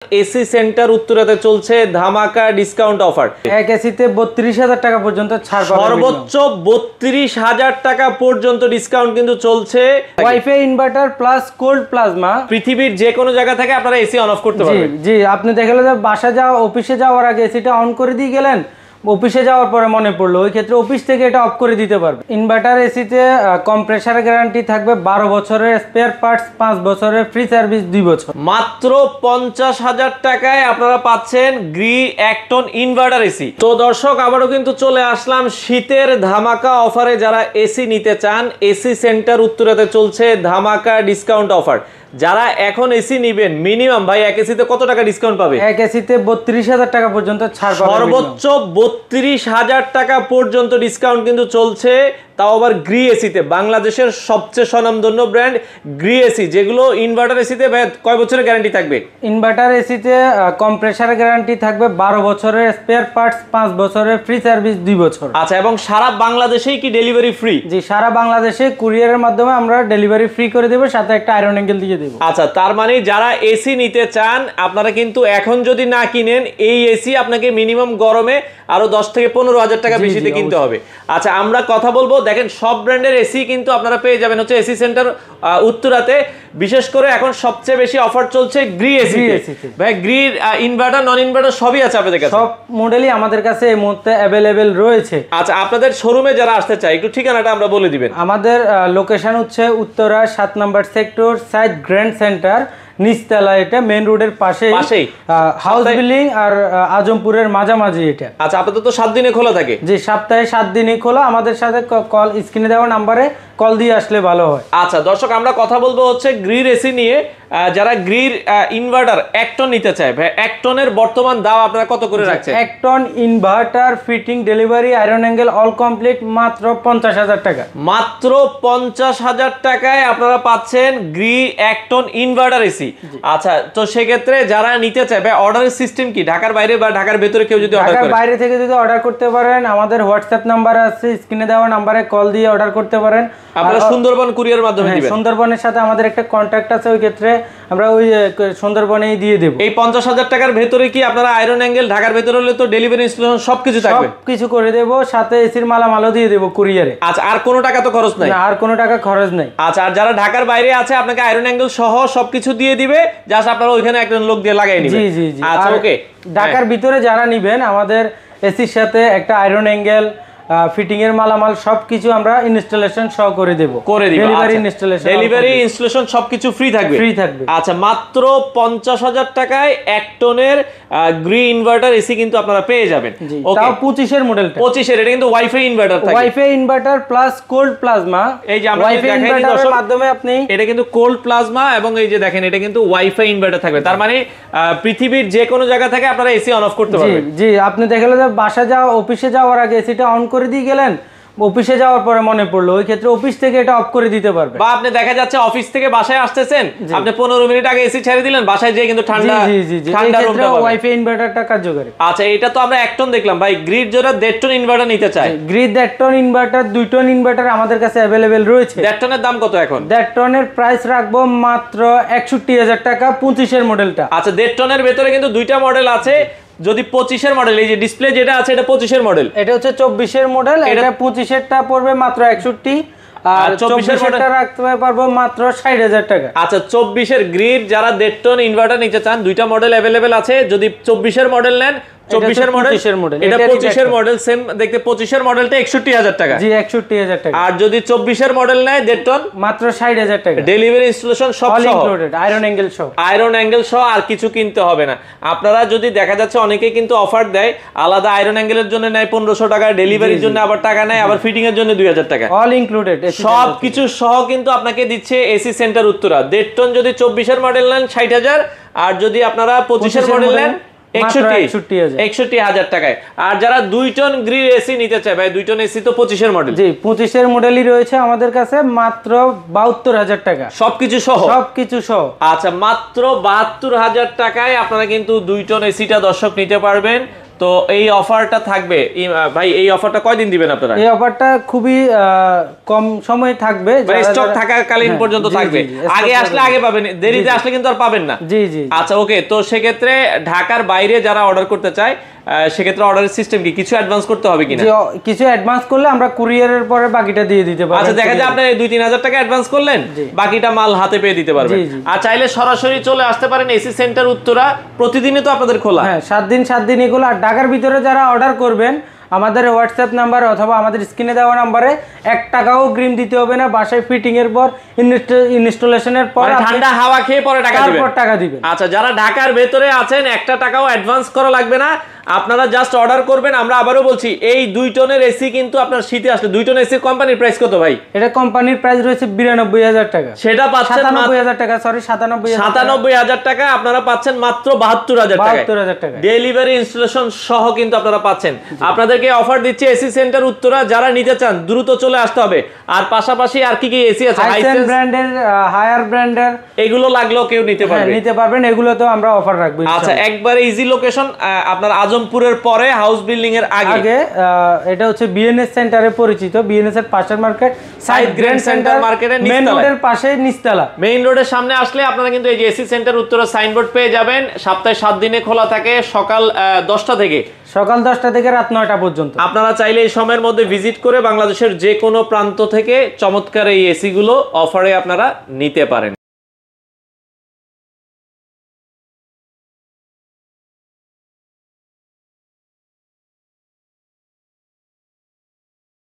AC centre উত্তরাতে চলছে ধামাকা discount offer. এক এসিতে ৩২,০০০ টাকা পর্যন্ত ছাড় পাবেন, সর্বোচ্চ ৩২,০০০ টাকা পর্যন্ত ডিসকাউন্ট কিন্তু চলছে। Wifi inverter plus cold plasma পৃথিবীর যে কোনো জায়গা থেকে আপনারা এসি অন অফ করতে পারবেন। জি, আপনি দেখলেন যে বাসা যাওয়া অফিসে যাওয়ার আগে এসিটা অন করে দিয়ে গেলেন, অফিসে যাওয়ার পরে মনে পড়লো, ওই ক্ষেত্রে অফিস থেকে এটা অফ করে দিতে পারবে। ইনভার্টার এসিতে কম্প্রেসার গ্যারান্টি থাকবে 12 বছরের, স্পেয়ার পার্টস 5 বছরের, ফ্রি সার্ভিস 2 বছর। মাত্র 50,000 টাকায় আপনারা পাচ্ছেন গ্রি একটন ইনভার্টার এসি। তো দর্শক, আবারও কিন্তু চলে আসলাম শীতের ধামাকা অফারে। যারা এসি নিতে চান, এসি সেন্টার উত্তরাতে চলছে ধামাকা ডিসকাউন্ট অফার। যারা এখন এসি নিবেন, মিনিমাম ভাই এক এসিতে কত টাকা ডিসকাউন্ট পাবে? এক এসিতে ৩২,০০০ টাকা পর্যন্ত ছাড় পাবে, সর্বোচ্চ ৩২,০০০ টাকা পর্যন্ত ডিসকাউন্ট কিন্তু চলছে, তাও আবার গ্রি এসিতে। বাংলাদেশের সবচেয়ে স্বনামধন্য ব্র্যান্ড গ্রি এসি, যেগুলো ইনভার্টার এসিতে কয় বছরের গ্যারান্টি থাকবে? ইনভার্টার এসিতে কম্প্রেসার গ্যারান্টি থাকবে 12 বছরের, স্পেয়ার পার্টস 5 বছরের, ফ্রি সার্ভিস 2 বছর। আচ্ছা, এবং সারা বাংলাদেশেই কি ডেলিভারি ফ্রি? জি, সারা বাংলাদেশে কুরিয়ারের মাধ্যমে আমরা ডেলিভারি ফ্রি করে দেব, সাথে একটা আয়রন অ্যাঙ্গেল দিয়ে দেব। আচ্ছা, তার মানে যারা এসি নিতে চান, আপনারা কিন্তু এখন যদি না কিনেন, এই এসি আপনাকে মিনিমাম গরমে আরো 10 থেকে 15,000 টাকা বেশিতে কিনতে হবে। আচ্ছা, আমরা কথা বলবো, দেখেন সব ব্র্যান্ডের এসি কিন্তু আপনারা পেয়ে যাবেন হচ্ছে এসি সেন্টার উত্তরাতে। বিশেষ করে এখন সবচেয়ে বেশি অফার চলছে গ্রি এসি। ভাই, গ্রি ইনভার্টার নন ইনভার্টার সবই আছে আপনাদের কাছে? সব মডেলই আমাদের কাছে এই মুহূর্তে অ্যাভেলেবেল রয়েছে। আচ্ছা, আপনাদের শোরুমে যারা আসতে চায়, একটু ঠিকানাটা আমরা বলে দিবেন। আমাদের লোকেশন হচ্ছে উত্তরা 7 নম্বর সেক্টর, সাইড গ্র্যান্ড সেন্টার, নিচতলা। এটা মেইন রোডের পাশেই হাউস বিল্ডিং আর আজমপুরের মাঝামাঝি এটা। আচ্ছা, আপনাদের তো 7 দিনে খোলা থাকে? জি, সপ্তাহে 7 দিনই খোলা। আমাদের সাথে কল, স্ক্রিনে দেওয়া নাম্বারে কল দিয়ে আসলে ভালো হয়। আচ্ছা দর্শক, আমরা কথা বলবো হচ্ছে গ্রির এসি নিয়ে। যারা গ্রির ইনভার্টার একটন নিতে চায়, ভাই একটনের বর্তমান দাম আপনারা কত করে রাখছেন? একটন inverter fitting, delivery, iron angle all complete মাত্র 50,000 টাকা। মাত্র 50,000 টাকায় আপনারা পাচ্ছেন গ্রি একটন ইনভার্টার এসি। আচ্ছা, তো সেক্ষেত্রে যারা নিতে চায়, ভাই অর্ডারের সিস্টেম কি? ঢাকার বাইরে বা ঢাকার ভেতরে কেউ যদি অর্ডার করে? ঢাকার বাইরে থেকে যদি অর্ডার করতে পারেন, আমাদের হোয়াটসঅ্যাপ নাম্বার আছে, স্ক্রিনে দেওয়া নাম্বারে কল দিয়ে অর্ডার করতে পারেন। আপনারা সুন্দরবন কুরিয়ার মাধ্যমে দিবেন? সুন্দরবনের সাথে আমাদের একটা কন্ট্যাক্ট আছে, ওই ক্ষেত্রে আমরা ওই সুন্দরবনেই দিয়ে দেব। এই 50,000 টাকার ভেতরে কি আপনারা আয়রন অ্যাঙ্গেল ঢাকার ভেতরে হলে তো ডেলিভারি ইনস্টলেশন সবকিছু থাকবে? সবকিছু করে দেব, সাথে এসির মালামালও দিয়ে দেব কুরিয়ারে। আচ্ছা, আর কোনো টাকা তো খরচ নাই? না, আর কোনো টাকা খরচ নাই। আচ্ছা, আর যারা ঢাকার বাইরে আছে, আপনাকে আয়রন অ্যাঙ্গেল সহ সবকিছু দিয়ে দিবে, জাস্ট আপনারা ওইখানে একজন লোক দিয়ে লাগাই নেবেন। জি জি জি। আচ্ছা, ওকে। ঢাকার ভিতরে যারা নেবেন, আমাদের এসির সাথে একটা আয়রন অ্যাঙ্গেল, ফিটিং এর মালামাল সবকিছু আমরা ইনস্টলেশন সহ করে দেব। ডেলিভারি ইনস্টলেশন, ডেলিভারি ইনস্টলেশন সবকিছু ফ্রি থাকবে? ফ্রি থাকবে। আচ্ছা, মাত্র 50,000 টাকায় এক টনের গ্রি ইনভার্টার এসি কিন্তু আপনারা পেয়ে যাবেন। তাও 25 এর মডেলটা। 25 এর, এটা কিন্তু ওয়াইফাই ইনভার্টার থাকে। Wifi inverter plus cold plasma. এই যে আমরা দেখাই দর্শক মাধ্যমে আপনি, এটা কিন্তু কোল্ড প্লাজমা, এবং এই যে দেখেন এটা কিন্তু ওয়াইফাই ইনভার্টার থাকবে। তার মানে পৃথিবীর যে কোনো জায়গা থেকে আপনারা এসি অন অফ করতে পারবেন। জি, আপনি দেখলেন যে বাসা যাওয়া অফিসে যাওয়ার আগে এসিটা অন করে দিয়ে গেলেন, অফিসে যাওয়ার পরে মনে পড়লো, ওই ক্ষেত্রে অফিস থেকে এটা অফ করে দিতে পারবে। বা আপনি দেখা যাচ্ছে অফিস থেকে বাসায় আসতেছেন, আপনি 15 মিনিট আগে এসি ছেড়ে দিলেন, বাসায় যেয়ে কিন্তু ঠান্ডা রুমটা ওয়াইফাই ইনভার্টারটা কার্যকরী। আচ্ছা, এটা তো আমরা এক টন দেখলাম, ভাই গ্রিড যারা 1.5 টন ইনভার্টার নিতে চায়, grid 1.5 ton inverter, 2 ton inverter আমাদের কাছে अवेलेबल রয়েছে। 1.5 টনের দাম কত এখন? 1.5 টনের প্রাইস রাখবো মাত্র 61,000 টাকা, 25 এর মডেলটা। আচ্ছা, 1.5 টনের ভেতরে কিন্তু দুইটা মডেল আছে। যদি 25 এর মডেল, এই যে ডিসপ্লে যেটা আছে, এটা 25 এর মডেল, এটা হচ্ছে 24 এর মডেল। এটা 25 এরটা পড়বে মাত্র 61, আর 24 এরটা রাখতে পারবো মাত্র 60,000 টাকা। আচ্ছা, 24 এর গ্রিড যারা 1.5 টন ইনভার্টার নিতে চান, দুইটা মডেল अवेलेबल আছে। যদি 24 এর মডেল নেন, 24 এর মডেল, এটা 25 এর মডেল, সেম দেখতে। 25 এর মডেলটা 61,000 টাকা। জি, 61,000 টাকা। আর যদি 24 এর মডেল নেয় 1.5 টন, মাত্র 60,000 টাকা। ডেলিভারি ইনস্টলেশন সব অল ইনক্লুডেড, আয়রন অ্যাঙ্গেল সহ। আয়রন অ্যাঙ্গেল সহ আর কিছু কিনতে হবে না। আপনারা যদি দেখা যাচ্ছে অনেকেই কিন্তু অফার দেয়, আলাদা আয়রন অ্যাঙ্গেলের জন্য নেয় 1500 টাকা, ডেলিভারির জন্য আবার টাকা নেয়, আবার ফিটিং এর জন্য 2000 টাকা। অল ইনক্লুডেড সব কিছু সহ কিন্তু আপনাকে দিচ্ছে এসি সেন্টার উত্তরা। 1.5 টন যদি 24 এর মডেল নেন 60,000, আর যদি আপনারা 25 এর মডেল নেন 61,000 টাকায়। আর যারা 2 টন গ্রিল এসি নিতে চায়, ভাই 2 টন এসি তো 25 এর মডেল। জি, 25 এর মডেলই রয়েছে আমাদের কাছে, মাত্র 72,000 টাকা, সবকিছু সহ। সবকিছু সহ। আচ্ছা, মাত্র 72,000 টাকায় আপনারা কিন্তু 2 টন এসিটা দর্শক নিতে পারবেন। তো এই অফারটা থাকবে ভাই, এই অফারটা কয়দিন দিবেন আপনারা? এই অফারটা খুবই কম সময় থাকবে, মানে স্টক থাকাকালীন পর্যন্ত থাকবে। আগে আসলে আগে পাবেন, দেরিতে আসলে কিন্তু আর পাবেন না। জি জি। আচ্ছা ওকে, তো সেক্ষেত্রে ঢাকার বাইরে যারা অর্ডার করতে চায় সেক্ষেত্রে অর্ডারের সিস্টেম কি, কিছু অ্যাডভান্স করতে হবে কিনা? কিছু অ্যাডভান্স করলে আমরা কুরিয়ারের পরে বাকিটা দিয়ে দিতে পারবো। আচ্ছা, দেখা যায় আপনি 2-3 হাজার টাকা অ্যাডভান্স করলেন, বাকিটা মাল হাতে পেয়ে দিতে পারবেন। আর চাইলে সরাসরি চলে আসতে পারেন এসি সেন্টার উত্তরা, প্রতিদিনই তো আপনাদের খোলা। হ্যাঁ, 7 দিন এগুলো। আর ঢাকার ভিতরে যারা অর্ডার করবেন আমাদের হোয়াটসঅ্যাপ নাম্বার অথবা আমাদের স্ক্রিনে দেওয়া নাম্বারে 1 টাকাও অগ্রিম দিতে হবে না। বাসায় ফিটিং এর পর, ইনস্টলেশনের পর, ঠান্ডা হাওয়া খেয়ে পরে টাকা দিবেন। আচ্ছা, যারা ঢাকার ভেতরে আছেন 1 টাকাও অ্যাডভান্স করা লাগবে না, আপনারা জাস্ট অর্ডার করবেন। আমরা আবারও বলছি, এই 2 টনের এসি কিন্তু আপনার শীতে আসলে 2 টন এসির কোম্পানির প্রাইস কত ভাই? এটা কোম্পানির প্রাইস রয়েছে 92,000 টাকা। সেটা পাচ্ছেন 97,000 টাকা, সরি 97,000 টাকা আপনারা পাচ্ছেন মাত্র 72,000 টাকা। ডেলিভারি ইনস্টলেশন সহ কিন্তু আপনারা পাচ্ছেন। আপনাদেরকে অফার দিচ্ছে এসি সেন্টার উত্তরা, যারা নিতে চান দ্রুত চলে আসতে হবে। আর পাশাপাশি আর কি কি এসি আছে? হাইসেন্স ব্র্যান্ডের, হায়ার ব্র্যান্ডের এগুলো লাগলেও কেউ নিতে পারবেন। এগুলোতেও আমরা অফার রাখবো। আচ্ছা, একবারে ইজি লোকেশন আপনার আজমপুরের পরে হাউস বিল্ডিং এর আগে। এটা হচ্ছে বিএনএস সেন্টারে পরিচিত, বিএনএস এর পাশের মার্কেট, সাইড গ্র্যান্ড সেন্টার মার্কেটের মেইন রোডের পাশে নিচতলা। মেইন রোডের সামনে আসলে আপনারা কিন্তু এই যে এসি সেন্টার উত্তরা সাইনবোর্ড পেয়ে যাবেন। সপ্তাহে 7 দিনে খোলা থাকে, সকাল 10টা থেকে রাত 9টা পর্যন্ত। আপনারা চাইলে এই সময়ের মধ্যে ভিজিট করে বাংলাদেশের যে কোনো প্রান্ত থেকে চমৎকার এই এসি গুলো অফারে আপনারা নিতে পারেন।